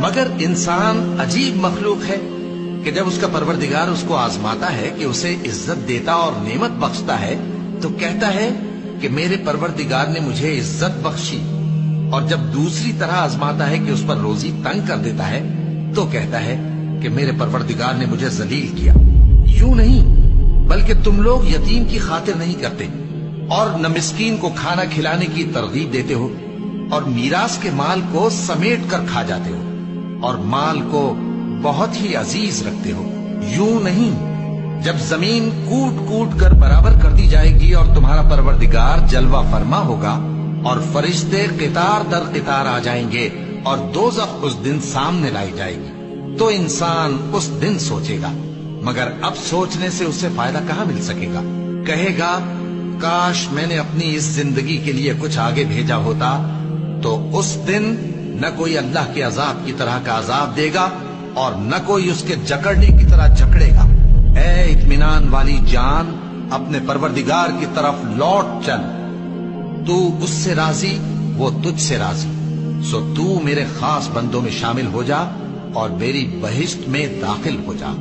मगर इंसान अजीब मखलूक है कि जब उसका परवरदिगार उसको आजमाता है कि उसे इज्जत देता और नेमत बख्शता है तो कहता है कि मेरे परवरदिगार ने मुझे इज्जत बख्शी, और जब दूसरी तरह आजमाता है कि उस पर रोजी तंग कर देता है तो कहता है कि मेरे परवरदिगार ने मुझे जलील किया। यूं नहीं, बल्कि तुम लोग यतीम की खातिर नहीं करते और न मिस्कीन को खाना खिलाने की तरगीब देते हो, और मीरास के माल को समेट कर खा जाते हो और माल को बहुत ही अजीज रखते हो। यूं नहीं, जब जमीन कूट कूट कर बराबर कर दी जाएगी और तुम्हारा परवरदिगार जलवा फरमा होगा और फरिश्ते कितार दर कितार आ जाएंगे और दोज़ख उस दिन सामने लाई जाएगी, तो इंसान उस दिन सोचेगा, मगर अब सोचने से उसे फायदा कहां मिल सकेगा। कहेगा, काश मैंने अपनी इस जिंदगी के लिए कुछ आगे भेजा होता, तो उस दिन न कोई अल्लाह के अजाब की तरह का अजाब देगा और न कोई उसके जकड़ने की तरह जकड़ेगा। ऐ इत्मीनान वाली जान, अपने परवरदिगार की तरफ लौट चल, तू उससे राजी, वो तुझसे राजी, सो तू मेरे खास बंदों में शामिल हो जा और मेरी बहिश्त में दाखिल हो जा।